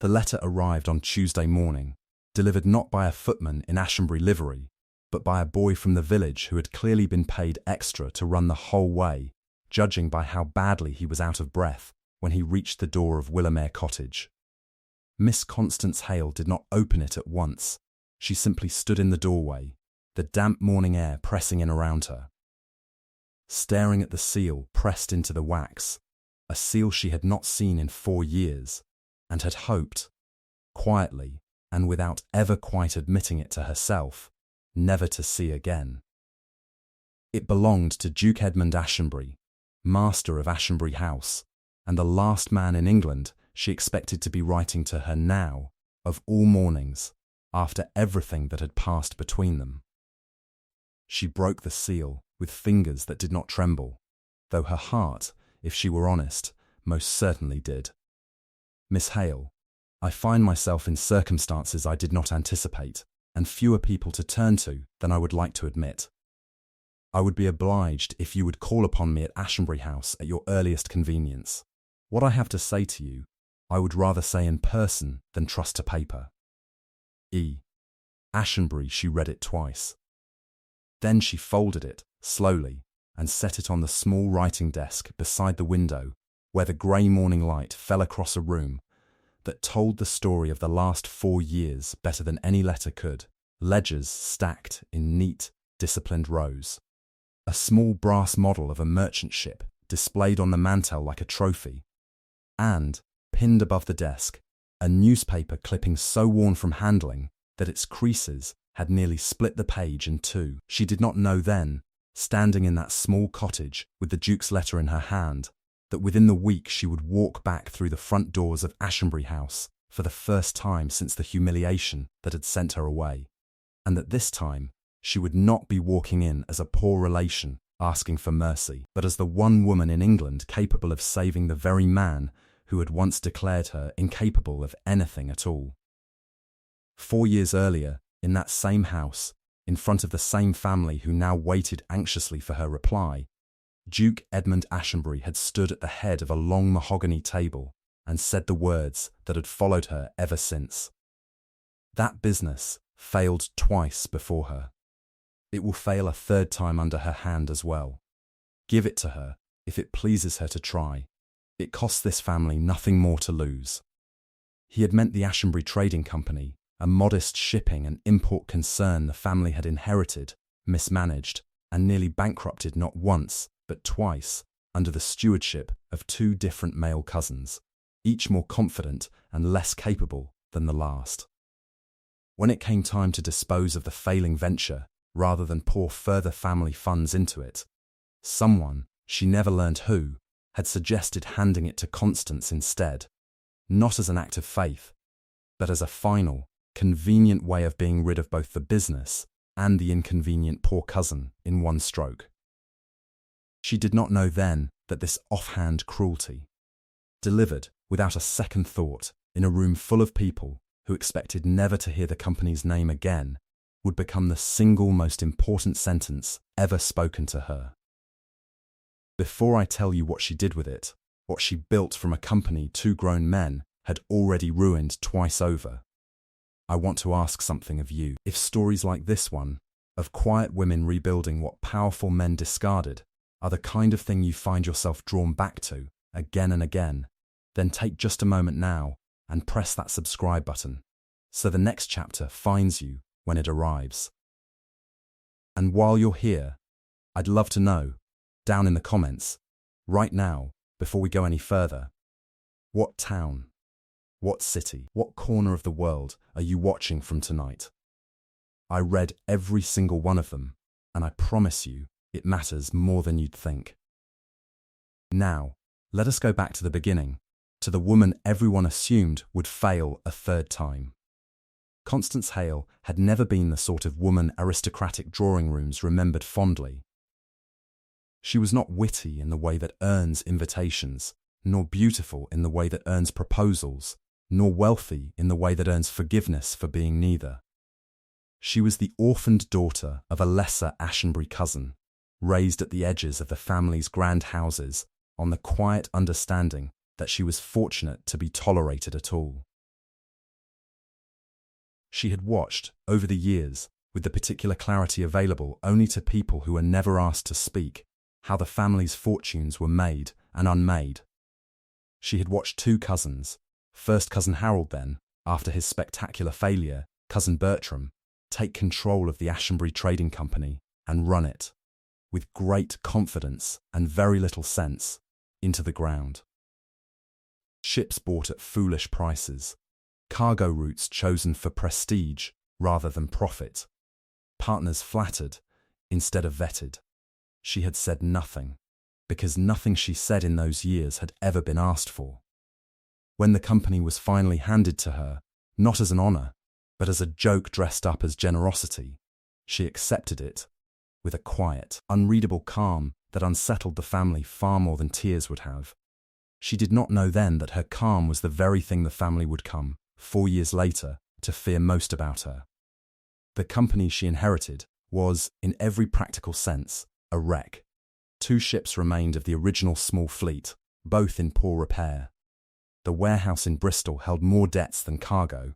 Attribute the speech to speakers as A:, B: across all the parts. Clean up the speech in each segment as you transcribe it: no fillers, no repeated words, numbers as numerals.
A: The letter arrived on Tuesday morning, delivered not by a footman in Ashenbury livery, but by a boy from the village who had clearly been paid extra to run the whole way, judging by how badly he was out of breath when he reached the door of Willamere Cottage. Miss Constance Hale did not open it at once. She simply stood in the doorway, the damp morning air pressing in around her. Staring at the seal pressed into the wax, a seal she had not seen in 4 years, and had hoped, quietly and without ever quite admitting it to herself, never to see again. It belonged to Duke Edmund Ashenbury, master of Ashenbury House, and the last man in England she expected to be writing to her now, of all mornings, after everything that had passed between them. She broke the seal with fingers that did not tremble, though her heart, if she were honest, most certainly did. Miss Hale, I find myself in circumstances I did not anticipate, and fewer people to turn to than I would like to admit. I would be obliged if you would call upon me at Ashenbury House at your earliest convenience. What I have to say to you, I would rather say in person than trust to paper. E. Ashenbury. She read it twice. Then she folded it, slowly, and set it on the small writing desk beside the window, where the grey morning light fell across a room that told the story of the last 4 years better than any letter could. Ledgers stacked in neat, disciplined rows. A small brass model of a merchant ship displayed on the mantel like a trophy. And, pinned above the desk, a newspaper clipping so worn from handling that its creases had nearly split the page in two. She did not know then, standing in that small cottage with the Duke's letter in her hand, that within the week she would walk back through the front doors of Ashenbury House for the first time since the humiliation that had sent her away, and that this time she would not be walking in as a poor relation asking for mercy, but as the one woman in England capable of saving the very man who had once declared her incapable of anything at all. 4 years earlier, in that same house, in front of the same family who now waited anxiously for her reply, Duke Edmund Ashenbury had stood at the head of a long mahogany table and said the words that had followed her ever since. That business failed twice before her. It will fail a third time under her hand as well. Give it to her, if it pleases her to try. It costs this family nothing more to lose. He had meant the Ashenbury Trading Company, a modest shipping and import concern the family had inherited, mismanaged, and nearly bankrupted not once, but twice, under the stewardship of 2 different male cousins, each more confident and less capable than the last. When it came time to dispose of the failing venture, rather than pour further family funds into it, someone, she never learned who, had suggested handing it to Constance instead, not as an act of faith, but as a final, convenient way of being rid of both the business and the inconvenient poor cousin in one stroke. She did not know then that this offhand cruelty, delivered without a second thought in a room full of people who expected never to hear the company's name again, would become the single most important sentence ever spoken to her. Before I tell you what she did with it, what she built from a company 2 grown men had already ruined twice over, I want to ask something of you. If stories like this one, of quiet women rebuilding what powerful men discarded, are the kind of thing you find yourself drawn back to again and again, then take just a moment now and press that subscribe button, so the next chapter finds you when it arrives. And while you're here, I'd love to know, down in the comments, right now, before we go any further, what town, what city, what corner of the world are you watching from tonight? I read every single one of them, and I promise you, it matters more than you'd think. Now, let us go back to the beginning, to the woman everyone assumed would fail a third time. Constance Hale had never been the sort of woman aristocratic drawing rooms remembered fondly. She was not witty in the way that earns invitations, nor beautiful in the way that earns proposals, nor wealthy in the way that earns forgiveness for being neither. She was the orphaned daughter of a lesser Ashenbury cousin, raised at the edges of the family's grand houses on the quiet understanding that she was fortunate to be tolerated at all. She had watched, over the years, with the particular clarity available only to people who were never asked to speak, how the family's fortunes were made and unmade. She had watched two cousins, first cousin Harold, then, after his spectacular failure, cousin Bertram, take control of the Ashenbury Trading Company and run it, with great confidence and very little sense, into the ground. Ships bought at foolish prices, cargo routes chosen for prestige rather than profit, partners flattered instead of vetted. She had said nothing, because nothing she said in those years had ever been asked for. When the company was finally handed to her, not as an honour, but as a joke dressed up as generosity, she accepted it with a quiet, unreadable calm that unsettled the family far more than tears would have. She did not know then that her calm was the very thing the family would come, 4 years later, to fear most about her. The company she inherited was, in every practical sense, a wreck. 2 ships remained of the original small fleet, both in poor repair. The warehouse in Bristol held more debts than cargo.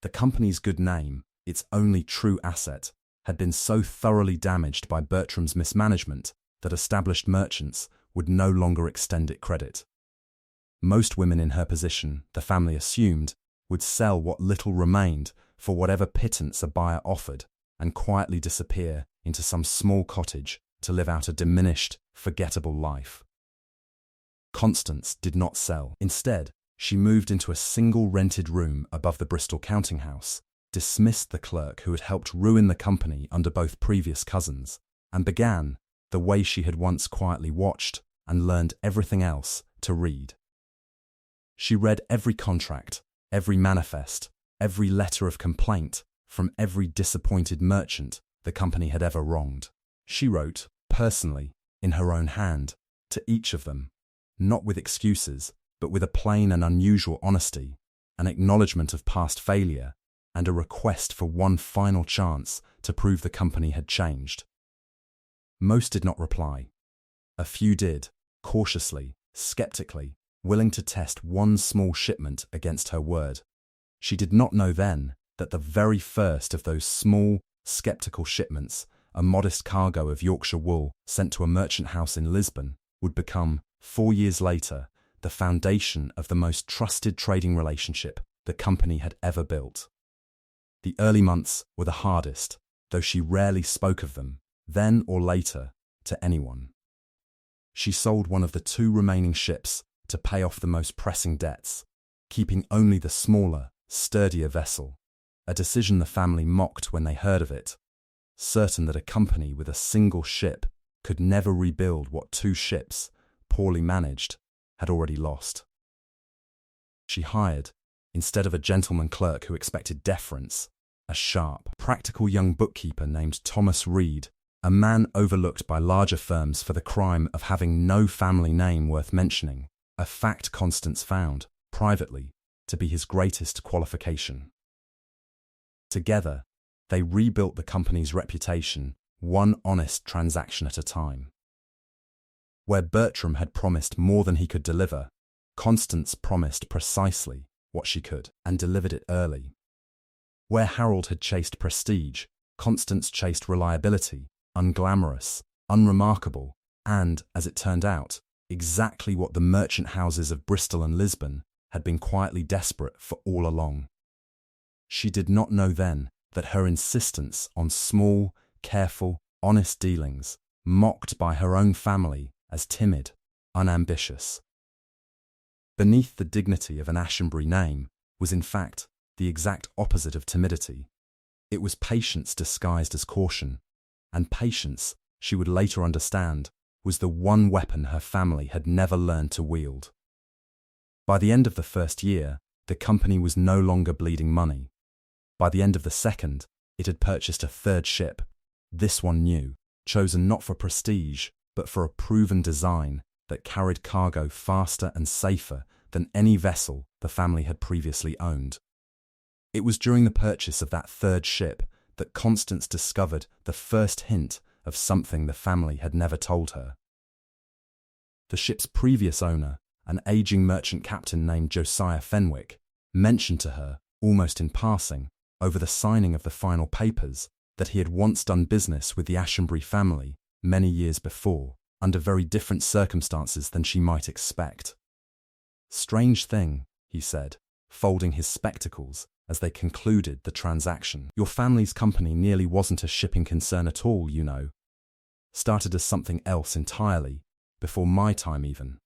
A: The company's good name, its only true asset, had been so thoroughly damaged by Bertram's mismanagement that established merchants would no longer extend it credit. Most women in her position, the family assumed, would sell what little remained for whatever pittance a buyer offered and quietly disappear into some small cottage to live out a diminished, forgettable life. Constance did not sell. Instead, she moved into a single rented room above the Bristol counting house, dismissed the clerk who had helped ruin the company under both previous cousins, and began, the way she had once quietly watched and learned everything else, to read. She read every contract, every manifest, every letter of complaint from every disappointed merchant the company had ever wronged. She wrote, personally, in her own hand, to each of them, not with excuses, but with a plain and unusual honesty, an acknowledgement of past failure, and a request for one final chance to prove the company had changed. Most did not reply. A few did, cautiously, skeptically, willing to test one small shipment against her word. She did not know then that the very first of those small, skeptical shipments, a modest cargo of Yorkshire wool sent to a merchant house in Lisbon, would become, 4 years later, the foundation of the most trusted trading relationship the company had ever built. The early months were the hardest, though she rarely spoke of them, then or later, to anyone. She sold one of the 2 remaining ships to pay off the most pressing debts, keeping only the smaller, sturdier vessel, a decision the family mocked when they heard of it, certain that a company with a single ship could never rebuild what 2 ships, poorly managed, had already lost. She hired, instead of a gentleman clerk who expected deference, a sharp, practical young bookkeeper named Thomas Reed, a man overlooked by larger firms for the crime of having no family name worth mentioning, a fact Constance found, privately, to be his greatest qualification. Together, they rebuilt the company's reputation, one honest transaction at a time. Where Bertram had promised more than he could deliver, Constance promised precisely what she could, and delivered it early. Where Harold had chased prestige, Constance chased reliability, unglamorous, unremarkable, and, as it turned out, exactly what the merchant houses of Bristol and Lisbon had been quietly desperate for all along. She did not know then that her insistence on small, careful, honest dealings, mocked by her own family as timid, unambitious. Beneath the dignity of an Ashenbury name was in fact the exact opposite of timidity. It was patience disguised as caution, and patience, she would later understand, was the one weapon her family had never learned to wield. By the end of the first year, the company was no longer bleeding money. By the end of the second, it had purchased a 3rd ship, this one new, chosen not for prestige, but for a proven design that carried cargo faster and safer than any vessel the family had previously owned. It was during the purchase of that 3rd ship that Constance discovered the first hint of something the family had never told her. The ship's previous owner, an aging merchant captain named Josiah Fenwick, mentioned to her, almost in passing, over the signing of the final papers, that he had once done business with the Ashenbury family many years before, under very different circumstances than she might expect. "Strange thing," he said, folding his spectacles as they concluded the transaction. "Your family's company nearly wasn't a shipping concern at all, you know. Started as something else entirely, before my time even.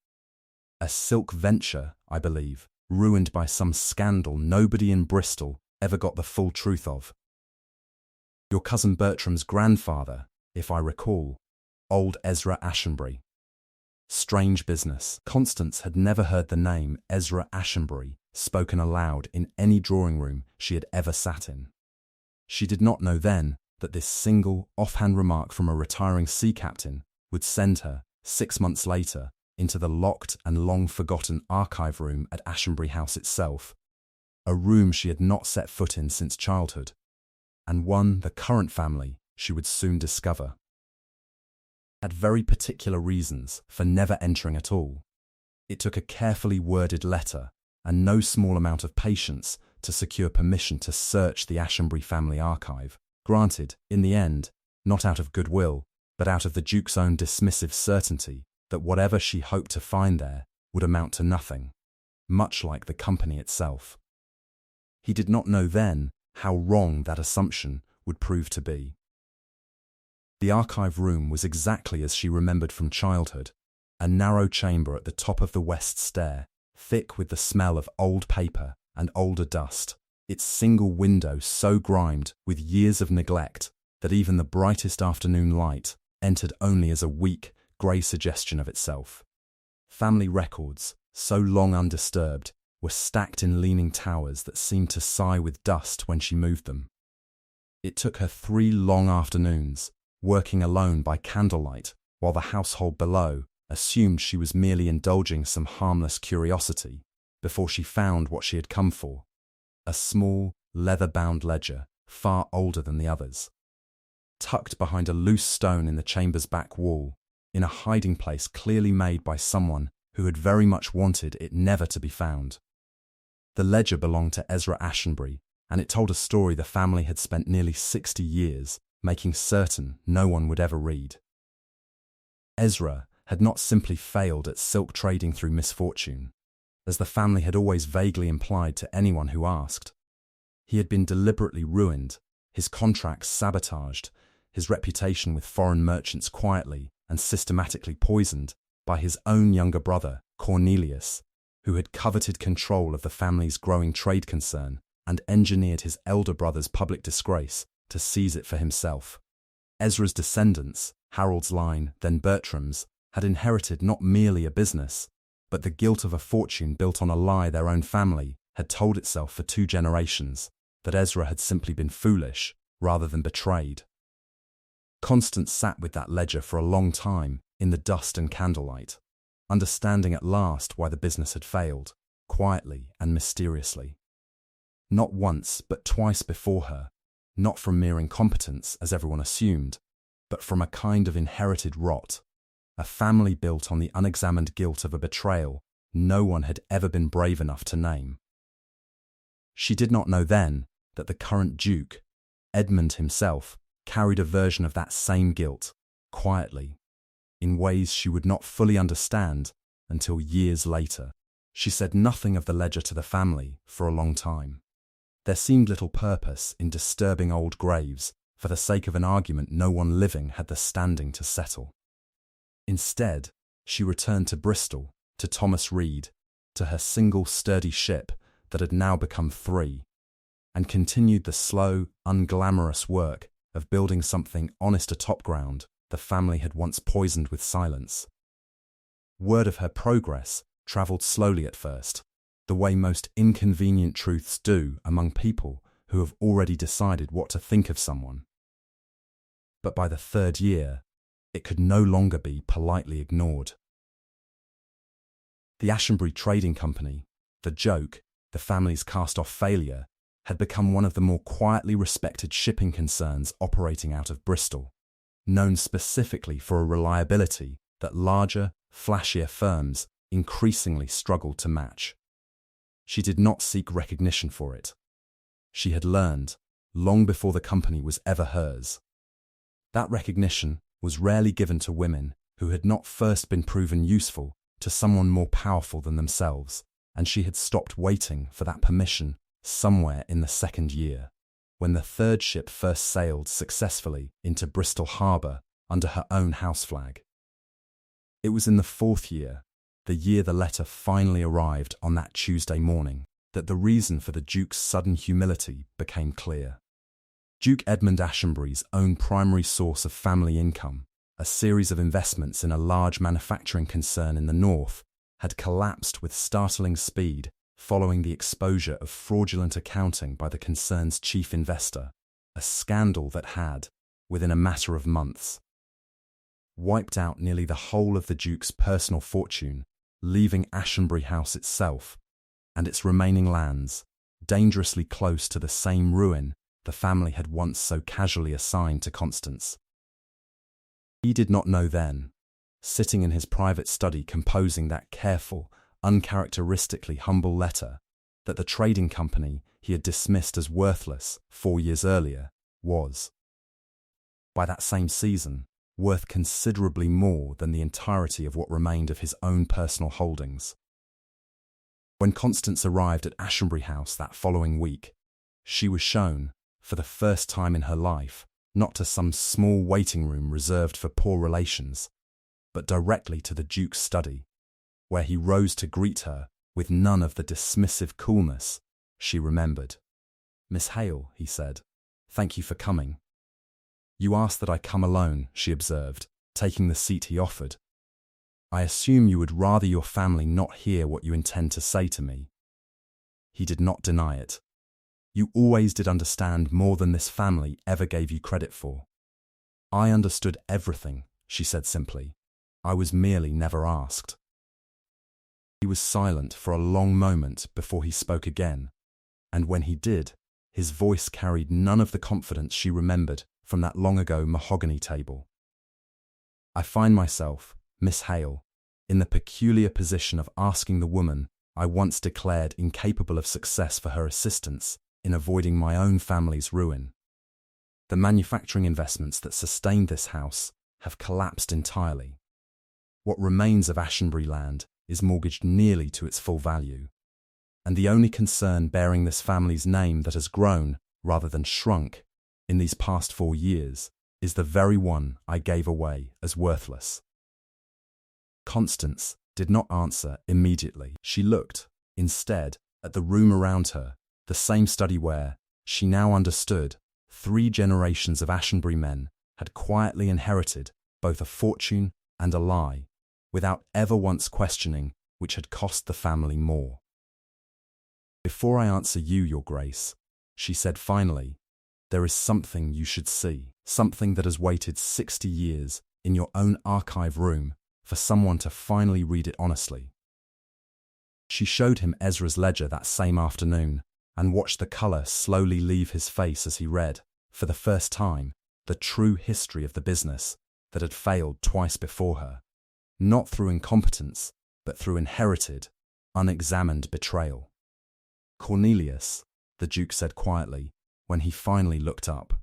A: A silk venture, I believe, ruined by some scandal nobody in Bristol ever got the full truth of. Your cousin Bertram's grandfather, if I recall, old Ezra Ashenbury. Strange business." Constance had never heard the name Ezra Ashenbury spoken aloud in any drawing room she had ever sat in. She did not know then that this single, offhand remark from a retiring sea captain would send her, 6 months later, into the locked and long-forgotten archive room at Ashenbury House itself, a room she had not set foot in since childhood, and one the current family, she would soon discover, had very particular reasons for never entering at all. It took a carefully worded letter and no small amount of patience to secure permission to search the Ashenbury family archive, granted, in the end, not out of goodwill, but out of the Duke's own dismissive certainty that whatever she hoped to find there would amount to nothing, much like the company itself. He did not know then how wrong that assumption would prove to be. The archive room was exactly as she remembered from childhood, a narrow chamber at the top of the west stair, thick with the smell of old paper and older dust, its single window so grimed with years of neglect that even the brightest afternoon light entered only as a weak, grey suggestion of itself. Family records, so long undisturbed, were stacked in leaning towers that seemed to sigh with dust when she moved them. It took her 3 long afternoons, working alone by candlelight, while the household below assumed she was merely indulging some harmless curiosity, before she found what she had come for, a small, leather-bound ledger, far older than the others. Tucked behind a loose stone in the chamber's back wall, in a hiding place clearly made by someone who had very much wanted it never to be found. The ledger belonged to Ezra Ashenbury, and it told a story the family had spent nearly 60 years making certain no one would ever read. Ezra had not simply failed at silk trading through misfortune, as the family had always vaguely implied to anyone who asked. He had been deliberately ruined, his contracts sabotaged, his reputation with foreign merchants quietly and systematically poisoned by his own younger brother, Cornelius, who had coveted control of the family's growing trade concern and engineered his elder brother's public disgrace to seize it for himself. Ezra's descendants, Harold's line, then Bertram's, had inherited not merely a business, but the guilt of a fortune built on a lie their own family had told itself for 2 generations, that Ezra had simply been foolish rather than betrayed. Constance sat with that ledger for a long time in the dust and candlelight, understanding at last why the business had failed, quietly and mysteriously. Not once but twice before her, not from mere incompetence, as everyone assumed, but from a kind of inherited rot, a family built on the unexamined guilt of a betrayal no one had ever been brave enough to name. She did not know then that the current Duke, Edmund himself, carried a version of that same guilt, quietly, in ways she would not fully understand until years later. She said nothing of the ledger to the family for a long time. There seemed little purpose in disturbing old graves for the sake of an argument no one living had the standing to settle. Instead, she returned to Bristol, to Thomas Reed, to her single sturdy ship that had now become 3, and continued the slow, unglamorous work of building something honest atop ground the family had once poisoned with silence. Word of her progress travelled slowly at first, the way most inconvenient truths do among people who have already decided what to think of someone. But by the 3rd year, it could no longer be politely ignored. The Ashenbury Trading Company, the joke, the family's cast-off failure, had become one of the more quietly respected shipping concerns operating out of Bristol, known specifically for a reliability that larger, flashier firms increasingly struggled to match. She did not seek recognition for it. she had learned, long before the company was ever hers. That recognition was rarely given to women who had not first been proven useful to someone more powerful than themselves, and she had stopped waiting for that permission somewhere in the second year, when the third ship first sailed successfully into Bristol Harbour under her own house flag. It was in the fourth year, the year the letter finally arrived on that Tuesday morning, that the reason for the Duke's sudden humility became clear. Duke Edmund Ashenbury's own primary source of family income, a series of investments in a large manufacturing concern in the north, had collapsed with startling speed following the exposure of fraudulent accounting by the concern's chief investor, a scandal that had, within a matter of months, wiped out nearly the whole of the Duke's personal fortune, leaving Ashenbury House itself and its remaining lands dangerously close to the same ruin the family had once so casually assigned to Constance. He did not know then, sitting in his private study composing that careful, uncharacteristically humble letter, that the trading company he had dismissed as worthless 4 years earlier was, by that same season, worth considerably more than the entirety of what remained of his own personal holdings. When Constance arrived at Ashenbury House that following week, she was shown, for the first time in her life, not to some small waiting room reserved for poor relations, but directly to the Duke's study, where he rose to greet her with none of the dismissive coolness she remembered. "Miss Hale," he said, "thank you for coming." "You asked that I come alone," she observed, taking the seat he offered. "I assume you would rather your family not hear what you intend to say to me." He did not deny it. "You always did understand more than this family ever gave you credit for." "I understood everything," she said simply. "I was merely never asked." He was silent for a long moment before he spoke again, and when he did, his voice carried none of the confidence she remembered from that long-ago mahogany table. "I find myself, Miss Hale, in the peculiar position of asking the woman I once declared incapable of success for her assistance in avoiding my own family's ruin. The manufacturing investments that sustained this house have collapsed entirely. What remains of Ashenbury land is mortgaged nearly to its full value, and the only concern bearing this family's name that has grown, rather than shrunk, in these past 4 years is the very one I gave away as worthless." Constance did not answer immediately. She looked, instead, at the room around her, the same study where, she now understood, 3 generations of Ashenbury men had quietly inherited both a fortune and a lie, without ever once questioning which had cost the family more. "Before I answer you, Your Grace," she said finally, "there is something you should see, something that has waited 60 years in your own archive room for someone to finally read it honestly." She showed him Ezra's ledger that same afternoon, and watched the colour slowly leave his face as he read, for the first time, the true history of the business that had failed twice before her, not through incompetence, but through inherited, unexamined betrayal. "Cornelius," the Duke said quietly, when he finally looked up.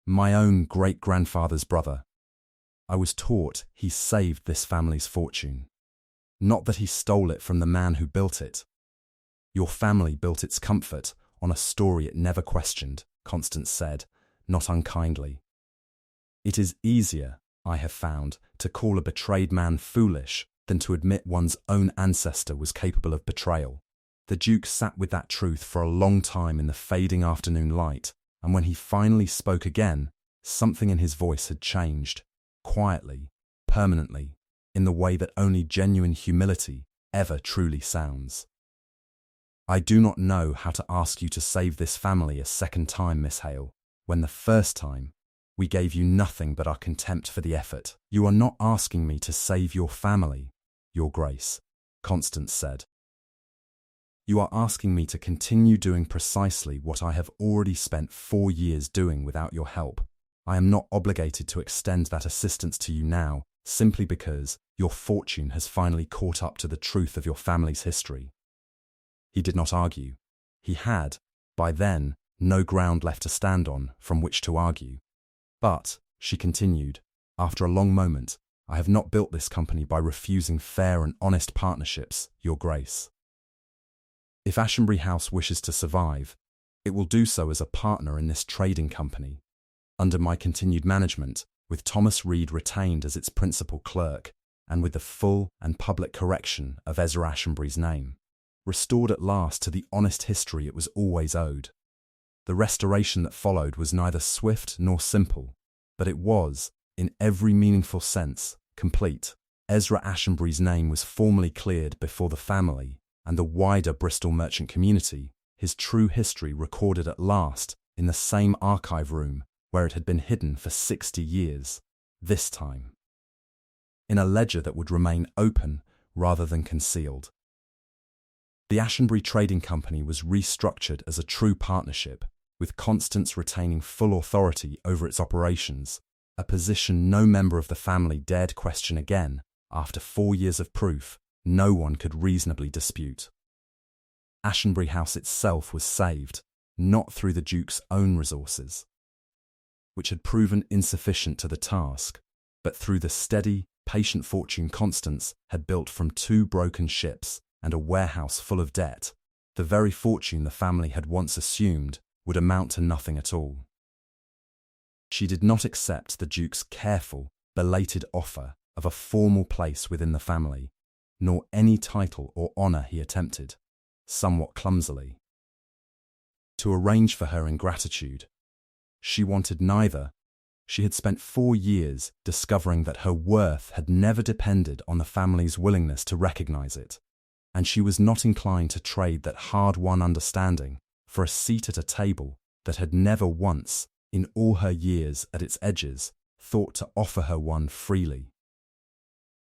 A: "My own great-grandfather's brother. I was taught he saved this family's fortune. Not that he stole it from the man who built it. Your family built its comfort on a story it never questioned," Constance said, not unkindly. "It is easier, I have found, to call a betrayed man foolish than to admit one's own ancestor was capable of betrayal." The Duke sat with that truth for a long time in the fading afternoon light, and when he finally spoke again, something in his voice had changed, quietly, permanently, in the way that only genuine humility ever truly sounds. "I do not know how to ask you to save this family a second time, Miss Hale, when the first time we gave you nothing but our contempt for the effort." "You are not asking me to save your family, Your Grace," Constance said. "You are asking me to continue doing precisely what I have already spent 4 years doing without your help. I am not obligated to extend that assistance to you now, simply because your fortune has finally caught up to the truth of your family's history." He did not argue. He had, By then, no ground left to stand on from which to argue. But, she continued, after a long moment, I have not built this company by refusing fair and honest partnerships, Your Grace. If Ashenbury House wishes to survive, it will do so as a partner in this trading company, under my continued management, with Thomas Reed retained as its principal clerk, and with the full and public correction of Ezra Ashenbury's name, restored at last to the honest history it was always owed. The restoration that followed was neither swift nor simple, but it was, in every meaningful sense, complete. Ezra Ashenbury's name was formally cleared before the family and the wider Bristol merchant community, his true history recorded at last in the same archive room where it had been hidden for 60 years, this time in a ledger that would remain open rather than concealed. The Ashenbury Trading Company was restructured as a true partnership, with Constance retaining full authority over its operations, a position no member of the family dared question again. After 4 years of proof, no one could reasonably dispute. Ashenbury House itself was saved, not through the Duke's own resources, which had proven insufficient to the task, but through the steady, patient fortune Constance had built from 2 broken ships and a warehouse full of debt. The very fortune the family had once assumed would amount to nothing at all. She did not accept the Duke's careful, belated offer of a formal place within the family, nor any title or honour he attempted, somewhat clumsily, to arrange for her ingratitude. She wanted neither. She had spent 4 years discovering that her worth had never depended on the family's willingness to recognise it, and she was not inclined to trade that hard-won understanding for a seat at a table that had never once, in all her years at its edges, thought to offer her one freely.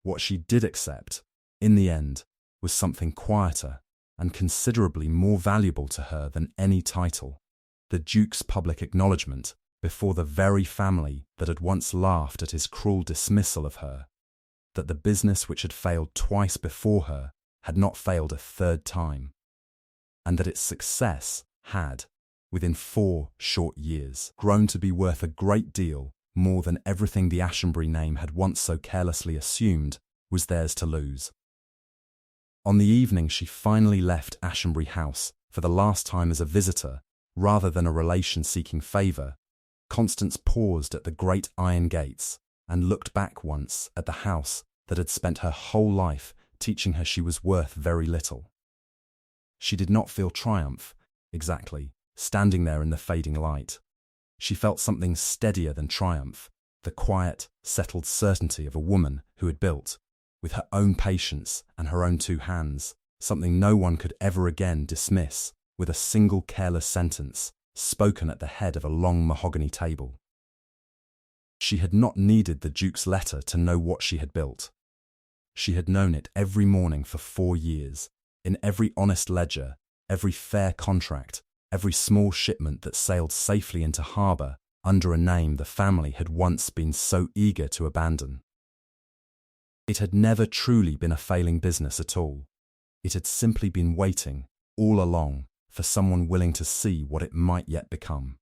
A: What she did accept, in the end, was something quieter and considerably more valuable to her than any title: the Duke's public acknowledgement before the very family that had once laughed at his cruel dismissal of her, that the business which had failed twice before her had not failed a 3rd time, and that its success had, within 4 short years, grown to be worth a great deal more than everything the Ashenbury name had once so carelessly assumed was theirs to lose. On the evening she finally left Ashenbury House for the last time as a visitor rather than a relation seeking favour, Constance paused at the great iron gates and looked back once at the house that had spent her whole life teaching her she was worth very little. She did not feel triumph, exactly, standing there in the fading light. She felt something steadier than triumph, the quiet, settled certainty of a woman who had built, with her own patience and her own 2 hands, something no one could ever again dismiss with a single careless sentence spoken at the head of a long mahogany table. She had not needed the Duke's letter to know what she had built. She had known it every morning for 4 years, in every honest ledger, every fair contract, every small shipment that sailed safely into harbour under a name the family had once been so eager to abandon. It had never truly been a failing business at all. It had simply been waiting, all along, for someone willing to see what it might yet become.